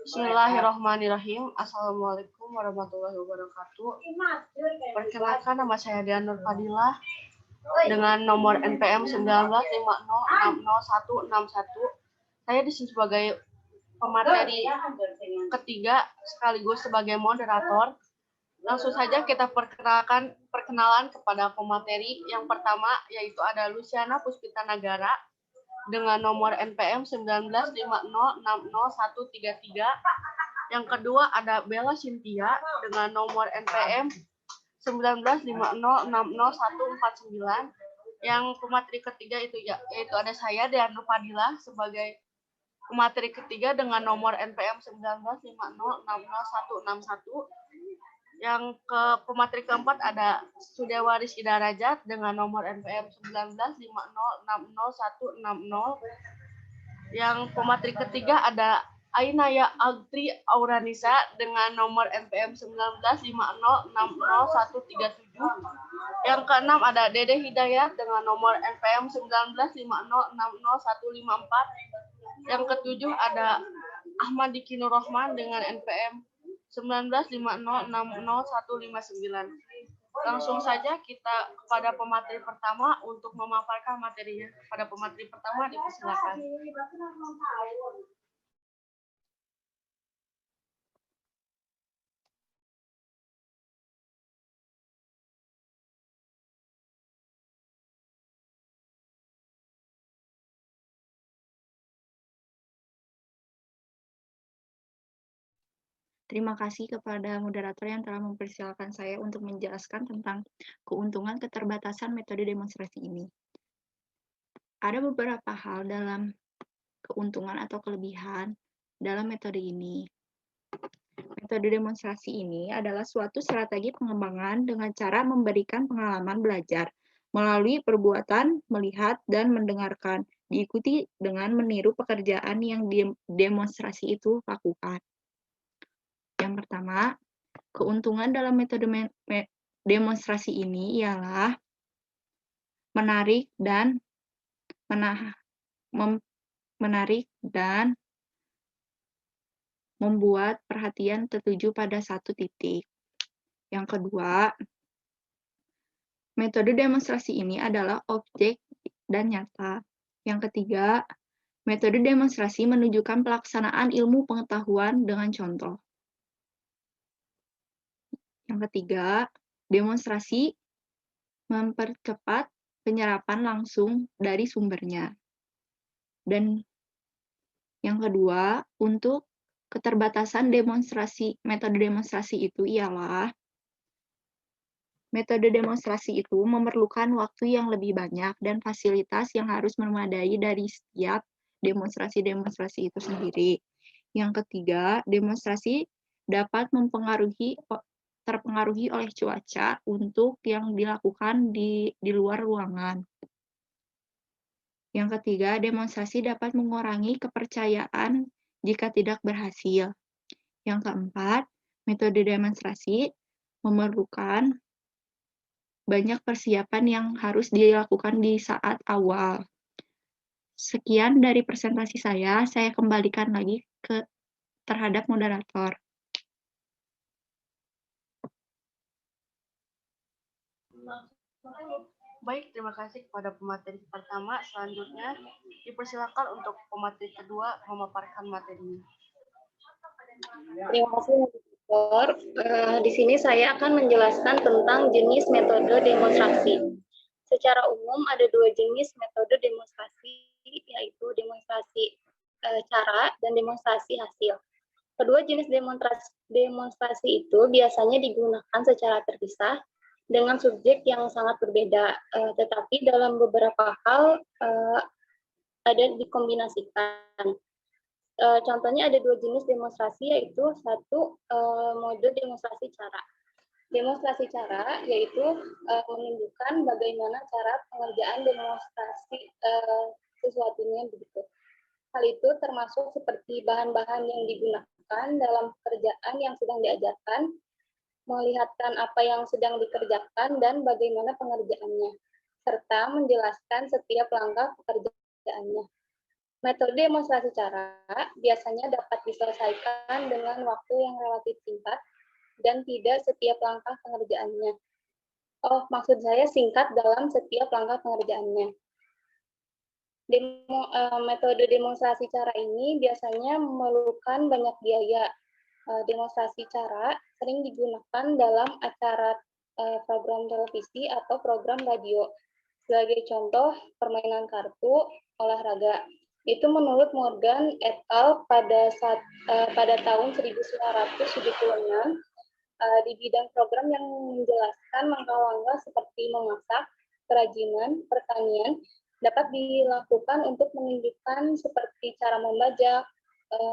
Bismillahirrahmanirrahim. Assalamualaikum warahmatullahi wabarakatuh. Perkenalkan, nama saya Dian Nur Fadilah dengan nomor NPM 1950606161. Saya di sini sebagai pemateri ketiga sekaligus sebagai moderator. Langsung saja kita perkenalan kepada pemateri. Yang pertama yaitu ada Luciana Puspita Nagara dengan nomor NPM 1950606133. Yang kedua ada Bella Cynthia dengan nomor NPM 1950606149. Yang pemateri ketiga yaitu ada saya Deandra Fadila sebagai pemateri ketiga dengan nomor NPM 1950606161. Yang pemateri keempat ada Sudewa Rizky Darajat dengan nomor NPM 1950606160. Yang pemateri ketiga ada Ainaya Agtri Auranisa dengan nomor NPM 1950606137. Yang keenam ada Dede Hidayat dengan nomor NPM 1950606154. Yang ketujuh ada Ahmad Diki Nur Rahman dengan NPM 1950606159. Langsung saja kita kepada pemateri pertama untuk memaparkan materinya. Pada pemateri pertama dipersilakan. Terima kasih kepada moderator yang telah mempersilahkan saya untuk menjelaskan tentang keuntungan keterbatasan metode demonstrasi ini. Ada beberapa hal dalam keuntungan atau kelebihan dalam metode ini. Metode demonstrasi ini adalah suatu strategi pengembangan dengan cara memberikan pengalaman belajar melalui perbuatan, melihat, dan mendengarkan, diikuti dengan meniru pekerjaan yang demonstrasi itu lakukan. Yang pertama, keuntungan dalam metode demonstrasi ini ialah menarik dan membuat perhatian tertuju pada satu titik. Yang kedua, metode demonstrasi ini adalah objek dan nyata. Yang ketiga, metode demonstrasi menunjukkan pelaksanaan ilmu pengetahuan dengan contoh. Yang ketiga, demonstrasi mempercepat penyerapan langsung dari sumbernya. Dan yang kedua, untuk keterbatasan metode demonstrasi itu ialah metode demonstrasi itu memerlukan waktu yang lebih banyak dan fasilitas yang harus memadai dari setiap demonstrasi-demonstrasi itu sendiri. Yang ketiga, demonstrasi dapat terpengaruhi oleh cuaca untuk yang dilakukan di luar ruangan. Yang ketiga, demonstrasi dapat mengurangi kepercayaan jika tidak berhasil. Yang keempat, metode demonstrasi memerlukan banyak persiapan yang harus dilakukan di saat awal. Sekian dari presentasi saya kembalikan lagi terhadap moderator. Baik, terima kasih kepada pemateri pertama. Selanjutnya dipersilakan untuk pemateri kedua memaparkan materinya. Terima kasih, Dokter. Di sini saya akan menjelaskan tentang jenis metode demonstrasi. Secara umum ada dua jenis metode demonstrasi, yaitu demonstrasi cara dan demonstrasi hasil. Kedua jenis demonstrasi itu biasanya digunakan secara terpisah dengan subjek yang sangat berbeda, tetapi dalam beberapa hal ada dikombinasikan. Contohnya ada dua jenis demonstrasi, yaitu satu mode demonstrasi cara. Demonstrasi cara yaitu menunjukkan bagaimana cara pengerjaan demonstrasi sesuatunya begitu. Hal itu termasuk seperti bahan-bahan yang digunakan dalam pekerjaan yang sedang diajarkan, melihatkan apa yang sedang dikerjakan dan bagaimana pengerjaannya, serta menjelaskan setiap langkah pekerjaannya. Metode demonstrasi cara biasanya dapat diselesaikan dengan waktu yang relatif singkat dan tidak setiap langkah pengerjaannya. Oh, maksud saya singkat dalam setiap langkah pengerjaannya. Metode demonstrasi cara ini biasanya memerlukan banyak biaya. Demonstrasi cara sering digunakan dalam acara program televisi atau program radio. Sebagai contoh, permainan kartu, olahraga. Itu menurut Morgan et al. Pada tahun 1976, di bidang program yang menjelaskan langkah-langkah seperti memasak, kerajinan, pertanian, dapat dilakukan untuk menunjukkan seperti cara membajak,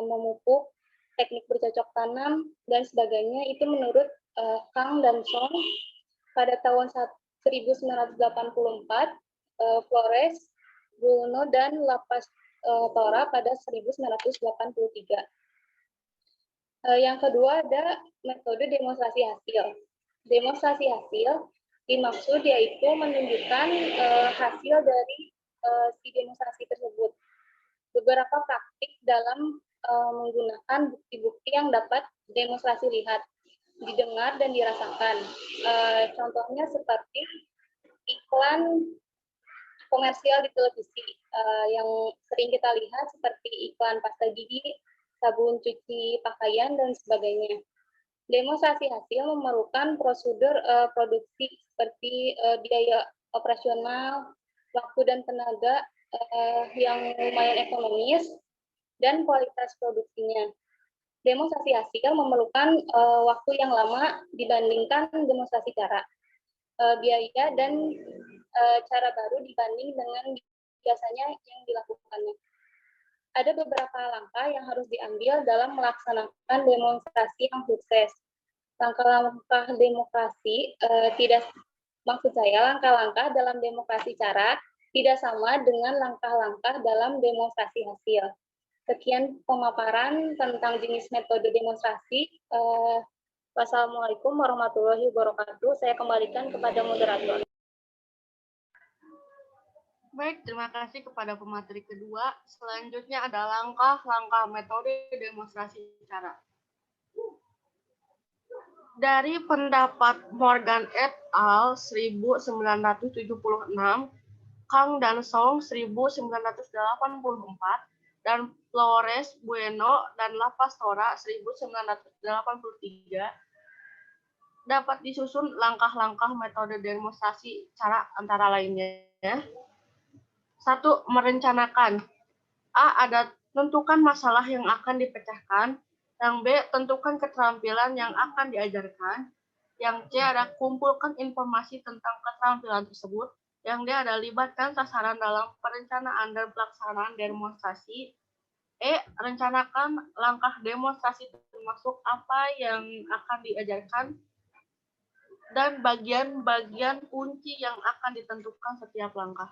memupuk, teknik bercocok tanam, dan sebagainya. Itu menurut Kang dan Song pada tahun 1984, Flores, Bruno, dan Lapas Tora pada 1983. Yang kedua ada metode demonstrasi hasil. Demonstrasi hasil dimaksud yaitu menunjukkan hasil dari si demonstrasi tersebut. Beberapa praktik dalam menggunakan bukti-bukti yang dapat demonstrasi lihat, didengar, dan dirasakan. Contohnya seperti iklan komersial di televisi yang sering kita lihat seperti iklan pasta gigi, sabun cuci pakaian, dan sebagainya. Demonstrasi hasil memerlukan prosedur produksi seperti biaya operasional, waktu dan tenaga yang lumayan ekonomis, dan kualitas produksinya. Demonstrasi hasil memerlukan waktu yang lama dibandingkan demonstrasi cara. Biaya dan cara baru dibanding dengan biasanya yang dilakukannya. Ada beberapa langkah yang harus diambil dalam melaksanakan demonstrasi yang sukses. Langkah-langkah demokrasi langkah-langkah dalam demokrasi cara tidak sama dengan langkah-langkah dalam demonstrasi hasil. Sekian pemaparan tentang jenis metode demonstrasi. Wassalamualaikum warahmatullahi wabarakatuh. Saya kembalikan kepada moderator. Baik, terima kasih kepada pemateri kedua. Selanjutnya ada langkah-langkah metode demonstrasi cara. Dari pendapat Morgan et al. 1976, Kang dan Song 1984, dan Flores, Bueno, dan La Pastora 1983, dapat disusun langkah-langkah metode demonstrasi cara antara lainnya. 1. Merencanakan. A. Ada tentukan masalah yang akan dipecahkan. Yang B. Tentukan keterampilan yang akan diajarkan. Yang C. Ada kumpulkan informasi tentang keterampilan tersebut. Yang D. Ada libatkan sasaran dalam perencanaan dan pelaksanaan demonstrasi. E. Rencanakan langkah demonstrasi termasuk apa yang akan diajarkan dan bagian-bagian kunci yang akan ditentukan setiap langkah.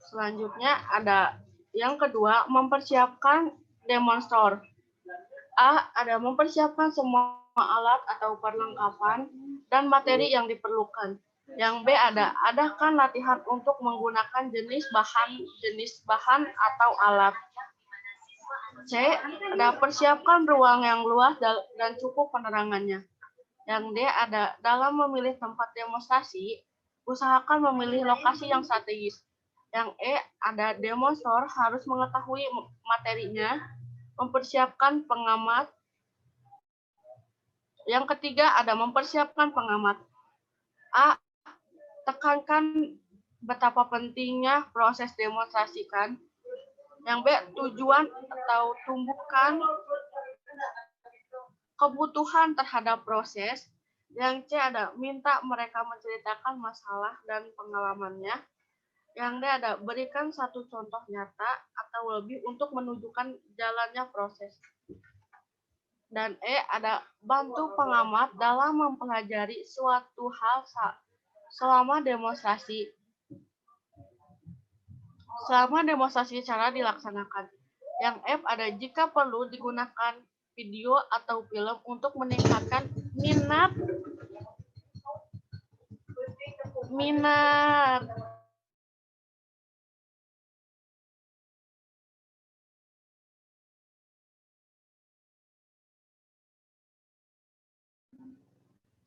Selanjutnya ada yang kedua, mempersiapkan demonstrator. A. Ada mempersiapkan semua alat atau perlengkapan dan materi yang diperlukan. Yang B. Adakan latihan untuk menggunakan jenis bahan atau alat. C. Ada persiapkan ruang yang luas dan cukup penerangannya. Yang D. Dalam memilih tempat demonstrasi, usahakan memilih lokasi yang strategis. Yang E. Demonstrator harus mengetahui materinya, mempersiapkan pengamat. Yang ketiga, mempersiapkan pengamat. A. Tekankan betapa pentingnya proses demonstrasikan. Yang B. Tujuan atau tumbuhkan kebutuhan terhadap proses. Yang C. Minta mereka menceritakan masalah dan pengalamannya. Yang D. Berikan satu contoh nyata atau lebih untuk menunjukkan jalannya proses. Dan E. Bantu pengamat dalam mempelajari suatu hal selama demonstrasi cara dilaksanakan. Yang F. Jika perlu digunakan video atau film untuk meningkatkan minat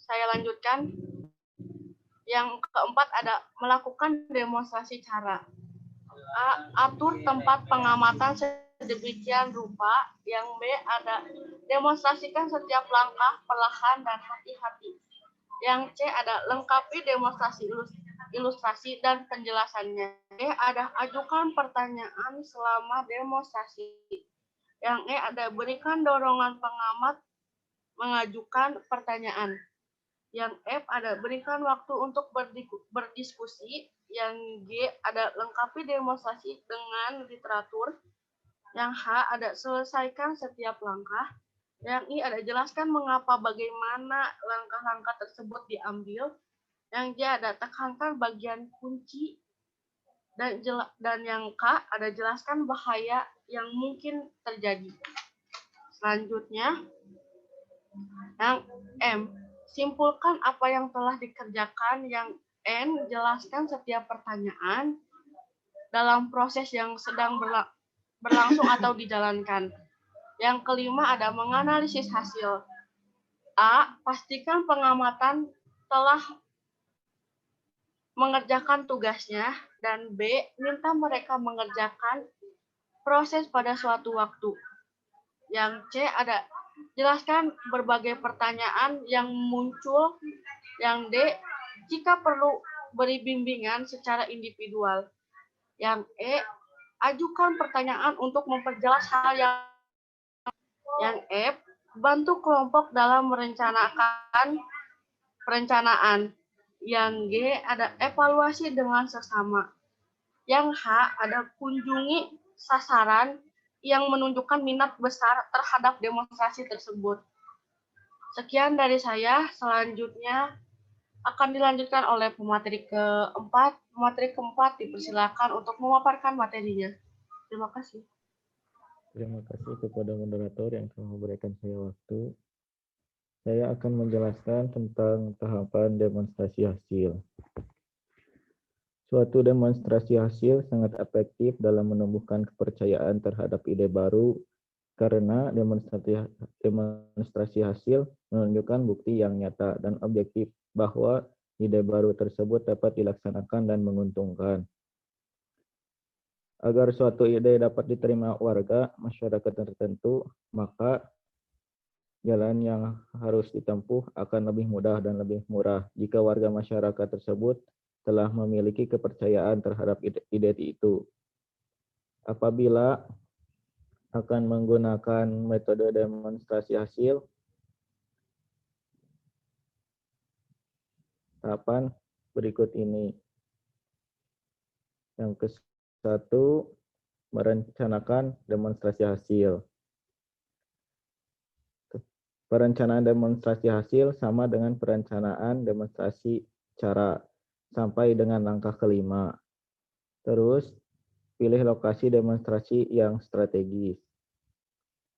Saya lanjutkan. Yang keempat ada melakukan demonstrasi cara. A. Atur tempat pengamatan sedemikian rupa. Yang B. Ada demonstrasikan setiap langkah perlahan dan hati-hati. Yang C. Ada lengkapi demonstrasi ilustrasi dan penjelasannya. D. Ada ajukan pertanyaan selama demonstrasi. Yang E. Ada berikan dorongan pengamat mengajukan pertanyaan. Yang F ada berikan waktu untuk berdiskusi. Yang G ada lengkapi demonstrasi dengan literatur. Yang H ada selesaikan setiap langkah. Yang I ada jelaskan mengapa bagaimana langkah-langkah tersebut diambil. Yang J ada tekankan bagian kunci. Dan yang K ada jelaskan bahaya yang mungkin terjadi. Selanjutnya, yang M simpulkan apa yang telah dikerjakan. Yang N, jelaskan setiap pertanyaan dalam proses yang sedang berlangsung atau dijalankan. Yang kelima ada menganalisis hasil. A, pastikan pengamatan telah mengerjakan tugasnya. Dan B, minta mereka mengerjakan proses pada suatu waktu. Yang C ada jelaskan berbagai pertanyaan yang muncul. Yang D, jika perlu beri bimbingan secara individual. Yang E, ajukan pertanyaan untuk memperjelas hal yang F, bantu kelompok dalam merencanakan perencanaan. Yang G, ada evaluasi dengan sesama. Yang H, ada kunjungi sasaran yang menunjukkan minat besar terhadap demonstrasi tersebut. Sekian dari saya. Selanjutnya akan dilanjutkan oleh pemateri keempat. Pemateri keempat dipersilakan untuk memaparkan materinya. Terima kasih. Terima kasih kepada moderator yang telah memberikan saya waktu. Saya akan menjelaskan tentang tahapan demonstrasi hasil. Suatu demonstrasi hasil sangat efektif dalam menumbuhkan kepercayaan terhadap ide baru karena demonstrasi hasil menunjukkan bukti yang nyata dan objektif bahwa ide baru tersebut dapat dilaksanakan dan menguntungkan. Agar suatu ide dapat diterima warga masyarakat tertentu, maka jalan yang harus ditempuh akan lebih mudah dan lebih murah jika warga masyarakat tersebut telah memiliki kepercayaan terhadap ide itu. Apabila akan menggunakan metode demonstrasi hasil, tahapan berikut ini. Yang ke-1, merencanakan demonstrasi hasil. Perencanaan demonstrasi hasil sama dengan perencanaan demonstrasi cara sampai dengan langkah kelima. Terus, pilih lokasi demonstrasi yang strategis.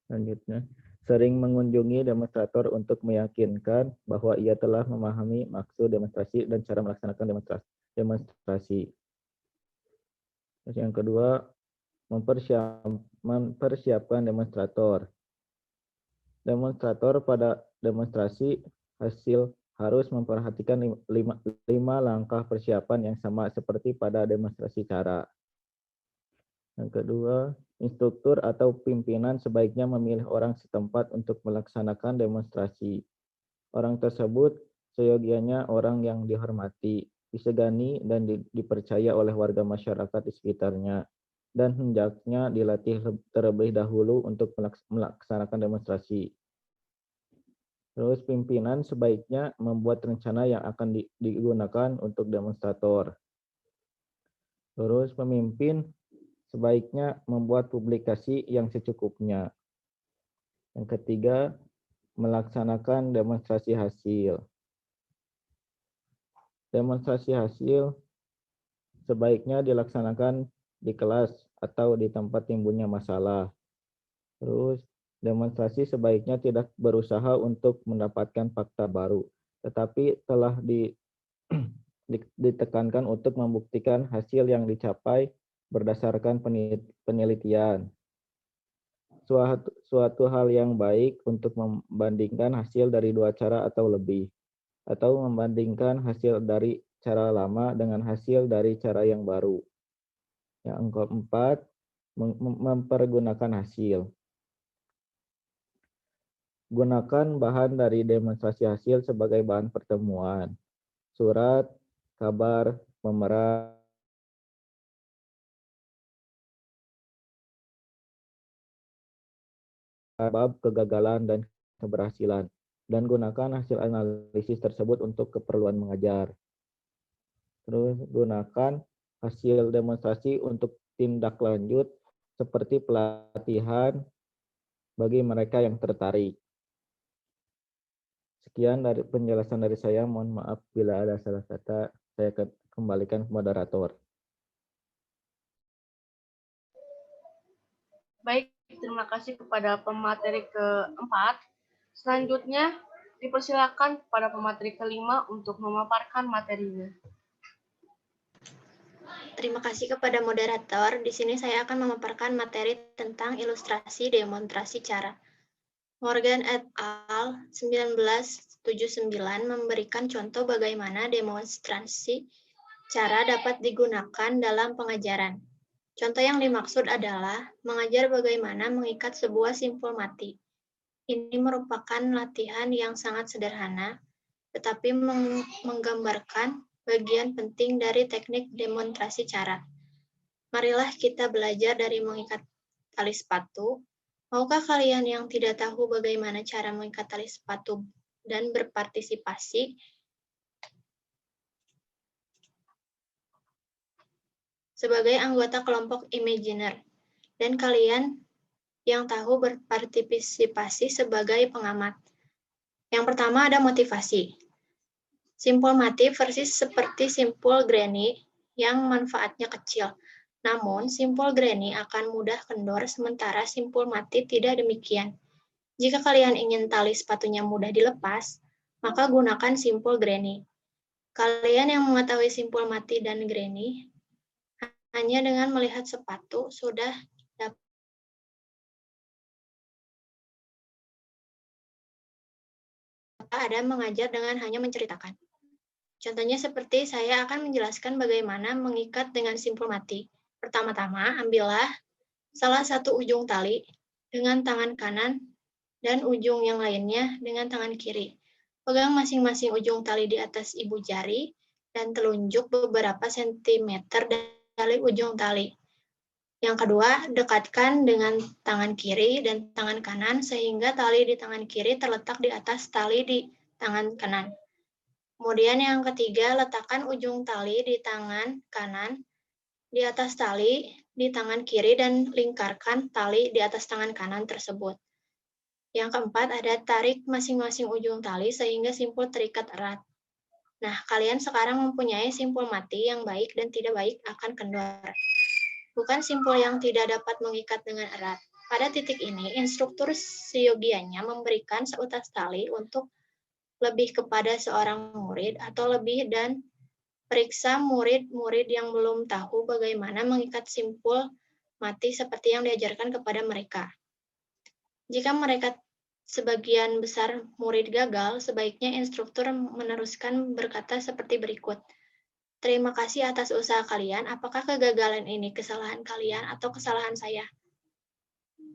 Selanjutnya, sering mengunjungi demonstrator untuk meyakinkan bahwa ia telah memahami maksud demonstrasi dan cara melaksanakan demonstrasi. Terus yang kedua, mempersiapkan demonstrator. Demonstrator pada demonstrasi hasil harus memperhatikan 5 langkah persiapan yang sama seperti pada demonstrasi cara. Yang kedua, instruktur atau pimpinan sebaiknya memilih orang setempat untuk melaksanakan demonstrasi. Orang tersebut seyogianya orang yang dihormati, disegani, dan dipercaya oleh warga masyarakat di sekitarnya, dan hendaknya dilatih terlebih dahulu untuk melaksanakan demonstrasi. Terus pimpinan sebaiknya membuat rencana yang akan digunakan untuk demonstrator. Terus pemimpin sebaiknya membuat publikasi yang secukupnya. Yang ketiga, melaksanakan demonstrasi hasil. Demonstrasi hasil sebaiknya dilaksanakan di kelas atau di tempat timbulnya masalah. Terus demonstrasi sebaiknya tidak berusaha untuk mendapatkan fakta baru, tetapi telah ditekankan untuk membuktikan hasil yang dicapai berdasarkan penelitian. Suatu hal yang baik untuk membandingkan hasil dari 2 cara atau lebih. atau membandingkan hasil dari cara lama dengan hasil dari cara yang baru. Yang keempat, mempergunakan hasil. Gunakan bahan dari demonstrasi hasil sebagai bahan pertemuan. Surat, kabar, pemeran, bab kegagalan dan keberhasilan, dan gunakan hasil analisis tersebut untuk keperluan mengajar. Terus gunakan hasil demonstrasi untuk tindak lanjut seperti pelatihan bagi mereka yang tertarik. Sekian dari penjelasan dari saya. Mohon maaf bila ada salah kata. Saya kembalikan ke moderator. Baik, terima kasih kepada pemateri keempat. Selanjutnya, dipersilakan kepada pemateri kelima untuk memaparkan materinya. Terima kasih kepada moderator. Di sini saya akan memaparkan materi tentang ilustrasi demonstrasi cara. Morgan et al. 1979 memberikan contoh bagaimana demonstrasi cara dapat digunakan dalam pengajaran. Contoh yang dimaksud adalah mengajar bagaimana mengikat sebuah simpul mati. Ini merupakan latihan yang sangat sederhana, tetapi menggambarkan bagian penting dari teknik demonstrasi cara. Marilah kita belajar dari mengikat tali sepatu. Maukah kalian yang tidak tahu bagaimana cara mengikat tali sepatu dan berpartisipasi? Sebagai anggota kelompok Imaginer, dan kalian yang tahu berpartisipasi sebagai pengamat. Yang pertama ada motivasi. Simpul mati versi seperti simpul granny yang manfaatnya kecil. Namun, simpul granny akan mudah kendor, sementara simpul mati tidak demikian. Jika kalian ingin tali sepatunya mudah dilepas, maka gunakan simpul granny. Kalian yang mengetahui simpul mati dan granny, hanya dengan melihat sepatu sudah dapat ada mengajar dengan hanya menceritakan. Contohnya seperti saya akan menjelaskan bagaimana mengikat dengan simpul mati. Pertama-tama, ambillah salah satu ujung tali dengan tangan kanan dan ujung yang lainnya dengan tangan kiri. Pegang masing-masing ujung tali di atas ibu jari dan telunjuk beberapa sentimeter dari ujung tali. Yang kedua, dekatkan dengan tangan kiri dan tangan kanan sehingga tali di tangan kiri terletak di atas tali di tangan kanan. Kemudian yang ketiga, letakkan ujung tali di tangan kanan di atas tali di tangan kiri dan lingkarkan tali di atas tangan kanan tersebut. Yang keempat, ada tarik masing-masing ujung tali sehingga simpul terikat erat. Nah, kalian sekarang mempunyai simpul mati yang baik dan tidak baik akan kendor. Bukan simpul yang tidak dapat mengikat dengan erat. Pada titik ini, instruktur seyogianya memberikan seutas tali untuk lebih kepada seorang murid atau lebih dan periksa murid-murid yang belum tahu bagaimana mengikat simpul mati seperti yang diajarkan kepada mereka. Jika mereka sebagian besar murid gagal, sebaiknya instruktur meneruskan berkata seperti berikut. Terima kasih atas usaha kalian. Apakah kegagalan ini kesalahan kalian atau kesalahan saya?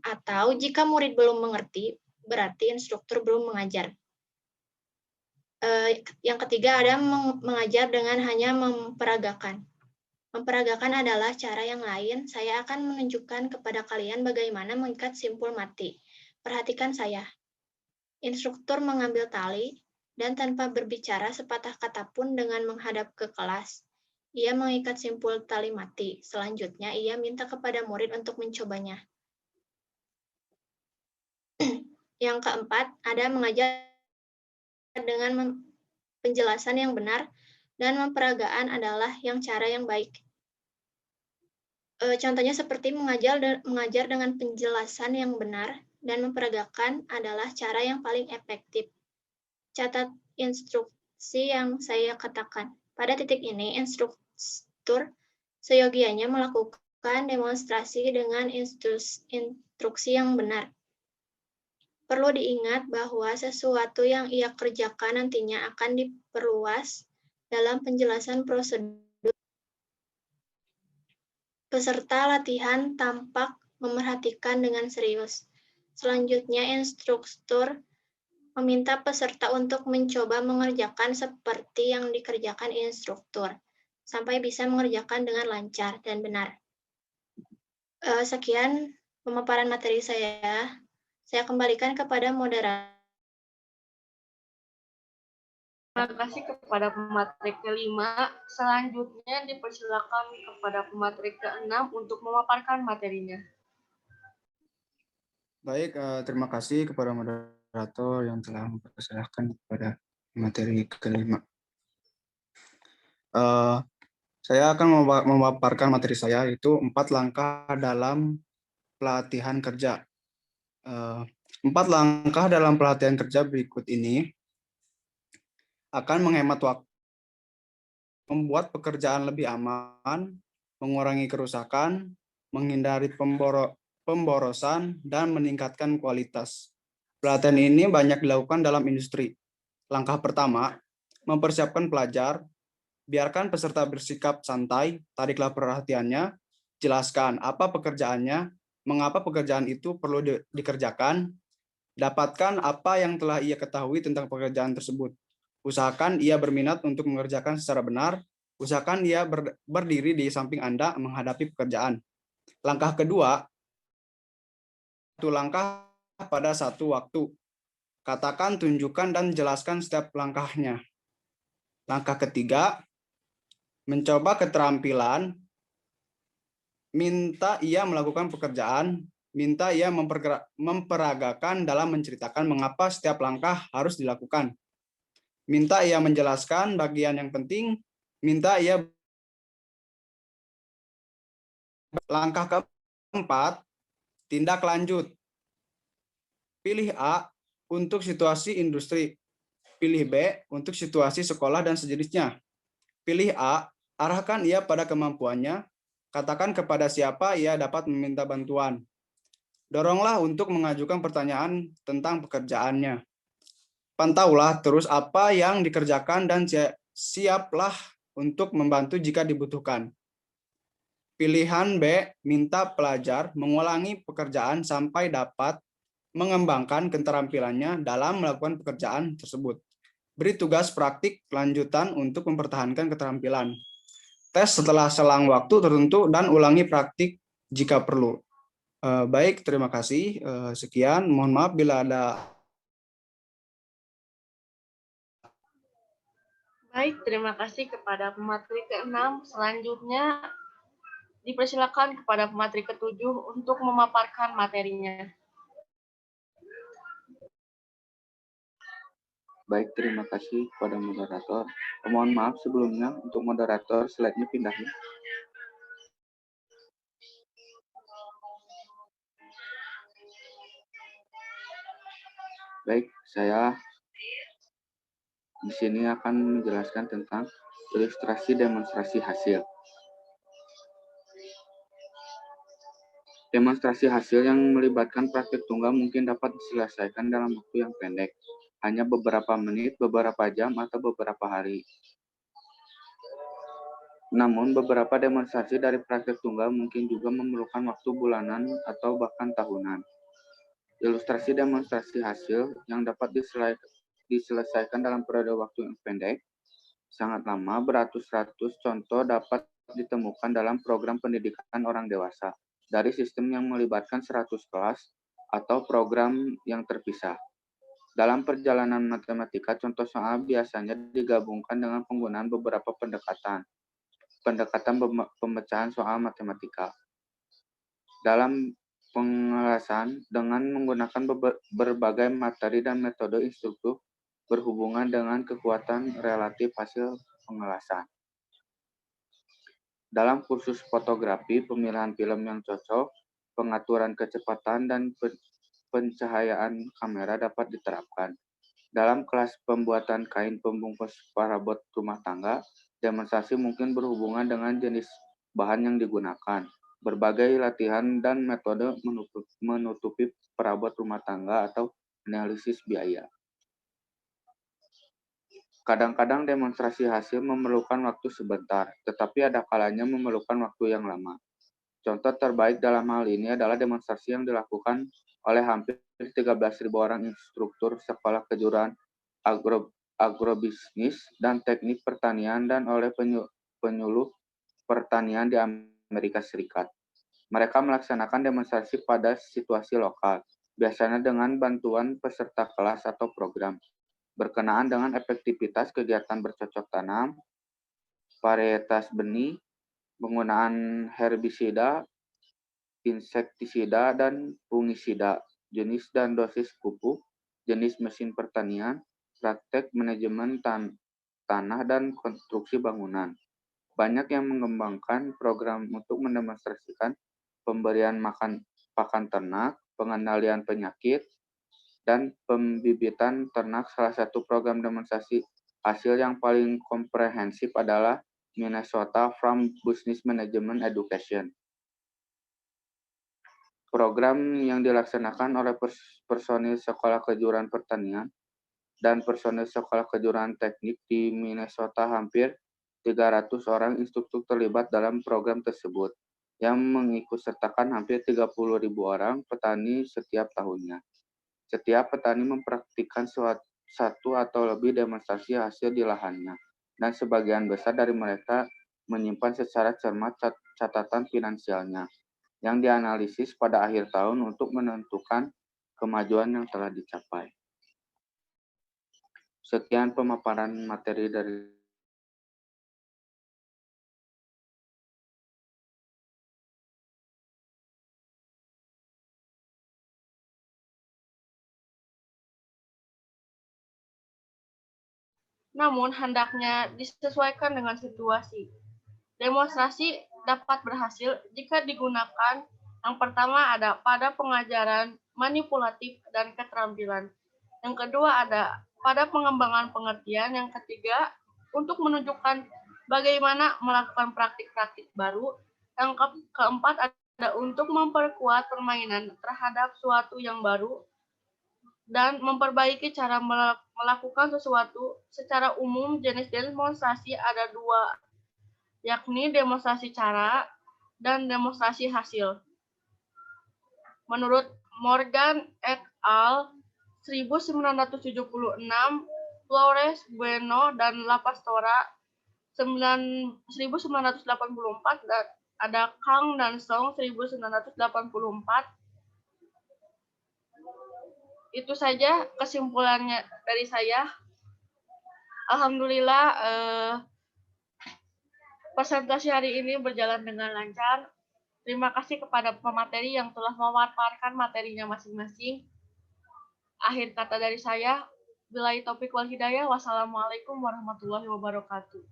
Atau jika murid belum mengerti, berarti instruktur belum mengajar. Yang ketiga ada mengajar dengan hanya memperagakan. Memperagakan adalah cara yang lain. Saya akan menunjukkan kepada kalian bagaimana mengikat simpul mati. Perhatikan saya. Instruktur mengambil tali dan tanpa berbicara sepatah kata pun dengan menghadap ke kelas. Ia mengikat simpul tali mati. Selanjutnya, ia minta kepada murid untuk mencobanya. Yang keempat, ada mengajar dengan penjelasan yang benar dan memperagaan adalah yang cara yang baik. Contohnya seperti mengajar dengan penjelasan yang benar dan memperagakan adalah cara yang paling efektif. Catat instruksi yang saya katakan. Pada titik ini, instruktur seyogianya melakukan demonstrasi dengan instruksi yang benar. Perlu diingat bahwa sesuatu yang ia kerjakan nantinya akan diperluas dalam penjelasan prosedur. Peserta latihan tampak memerhatikan dengan serius. Selanjutnya, instruktur meminta peserta untuk mencoba mengerjakan seperti yang dikerjakan instruktur, sampai bisa mengerjakan dengan lancar dan benar. Sekian pemaparan materi saya. Saya kembalikan kepada moderator. Terima kasih kepada pemateri kelima. Selanjutnya dipersilakan kepada pemateri keenam untuk memaparkan materinya. Baik, terima kasih kepada moderator yang telah mempersilahkan kepada materi kelima. Saya akan memaparkan materi saya, yaitu 4 langkah dalam pelatihan kerja. 4 langkah dalam pelatihan kerja berikut ini akan menghemat waktu, membuat pekerjaan lebih aman, mengurangi kerusakan, menghindari pemborosan, dan meningkatkan kualitas. Pelatihan ini banyak dilakukan dalam industri. Langkah pertama, mempersiapkan pelajar. Biarkan peserta bersikap santai, tariklah perhatiannya, jelaskan apa pekerjaannya, mengapa pekerjaan itu perlu dikerjakan, dapatkan apa yang telah ia ketahui tentang pekerjaan tersebut. Usahakan ia berminat untuk mengerjakan secara benar, usahakan ia berdiri di samping Anda menghadapi pekerjaan. Langkah kedua, satu langkah pada satu waktu. Katakan, tunjukkan, dan jelaskan setiap langkahnya. Langkah ketiga, mencoba keterampilan, minta ia melakukan pekerjaan, minta ia memperagakan dalam menceritakan mengapa setiap langkah harus dilakukan. Minta ia menjelaskan bagian yang penting, minta ia. Langkah keempat, tindak lanjut. Pilih A untuk situasi industri, pilih B untuk situasi sekolah dan sejenisnya. Pilih A, arahkan ia pada kemampuannya, katakan kepada siapa ia dapat meminta bantuan. Doronglah untuk mengajukan pertanyaan tentang pekerjaannya. Pantaulah terus apa yang dikerjakan dan siaplah untuk membantu jika dibutuhkan. Pilihan B, minta pelajar mengulangi pekerjaan sampai dapat mengembangkan keterampilannya dalam melakukan pekerjaan tersebut. Beri tugas praktik lanjutan untuk mempertahankan keterampilan. Tes setelah selang waktu tertentu dan ulangi praktik jika perlu. Baik, terima kasih. Sekian, mohon maaf bila ada. Baik, terima kasih kepada pemateri ke-6. Selanjutnya dipersilakan kepada pemateri ke-7 untuk memaparkan materinya. Baik, terima kasih kepada moderator. Mohon maaf sebelumnya untuk moderator, slide-nya pindahnya. Baik, saya di sini akan menjelaskan tentang ilustrasi demonstrasi hasil. Demonstrasi hasil yang melibatkan praktik tunggal mungkin dapat diselesaikan dalam waktu yang pendek, hanya beberapa menit, beberapa jam, atau beberapa hari. Namun, beberapa demonstrasi dari praktik tunggal mungkin juga memerlukan waktu bulanan atau bahkan tahunan. Ilustrasi demonstrasi hasil yang dapat diselesaikan dalam periode waktu yang pendek, sangat lama, beratus-ratus contoh dapat ditemukan dalam program pendidikan orang dewasa dari sistem yang melibatkan 100 kelas atau program yang terpisah. Dalam perjalanan matematika, contoh soal biasanya digabungkan dengan penggunaan beberapa pendekatan pemecahan soal matematika. Dalam pengelasan dengan menggunakan berbagai materi dan metode instruktur berhubungan dengan kekuatan relatif hasil pengelasan. Dalam kursus fotografi, pemilihan film yang cocok, pengaturan kecepatan, dan pencahayaan kamera dapat diterapkan. Dalam kelas pembuatan kain pembungkus parabot rumah tangga, demonstrasi mungkin berhubungan dengan jenis bahan yang digunakan. Berbagai latihan dan metode menutupi perabot rumah tangga atau analisis biaya. Kadang-kadang demonstrasi hasil memerlukan waktu sebentar, tetapi ada kalanya memerlukan waktu yang lama. Contoh terbaik dalam hal ini adalah demonstrasi yang dilakukan oleh hampir 13.000 orang instruktur sekolah kejuruan agrobisnis dan teknik pertanian dan oleh penyuluh pertanian di Amerika Serikat. Mereka melaksanakan demonstrasi pada situasi lokal, biasanya dengan bantuan peserta kelas atau program, berkenaan dengan efektivitas kegiatan bercocok tanam, varietas benih, penggunaan herbisida, insektisida, dan fungisida, jenis dan dosis pupuk, jenis mesin pertanian, praktek manajemen tanah, dan konstruksi bangunan. Banyak yang mengembangkan program untuk mendemonstrasikan pemberian pakan ternak, pengendalian penyakit, dan pembibitan ternak. Salah satu program demonstrasi hasil yang paling komprehensif adalah Minnesota Farm Business Management Education. Program yang dilaksanakan oleh personil sekolah kejuruan pertanian dan personil sekolah kejuruan teknik di Minnesota. Hampir 300 orang instruktur terlibat dalam program tersebut, yang mengikutsertakan hampir 30.000 orang petani setiap tahunnya. Setiap petani mempraktikkan satu atau lebih demonstrasi hasil di lahannya, dan sebagian besar dari mereka menyimpan secara cermat catatan finansialnya, yang dianalisis pada akhir tahun untuk menentukan kemajuan yang telah dicapai. Sekian pemaparan materi dari Namun, hendaknya disesuaikan dengan situasi. Demonstrasi dapat berhasil jika digunakan yang pertama ada pada pengajaran manipulatif dan keterampilan. Yang kedua ada pada pengembangan pengertian. Yang ketiga untuk menunjukkan bagaimana melakukan praktik-praktik baru. Yang keempat ada untuk memperkuat permainan terhadap suatu yang baru dan memperbaiki cara melakukan sesuatu. Secara umum, jenis demonstrasi ada dua, yakni demonstrasi cara dan demonstrasi hasil. Menurut Morgan et al. 1976, Flores, Bueno, dan La Pastora 1984, dan ada Kang dan Song 1984. Itu saja kesimpulannya dari saya. Alhamdulillah presentasi hari ini berjalan dengan lancar. Terima kasih kepada pemateri yang telah memaparkan materinya masing-masing. Akhir kata dari saya, billahi taufik wal hidayah. Wassalamualaikum warahmatullahi wabarakatuh.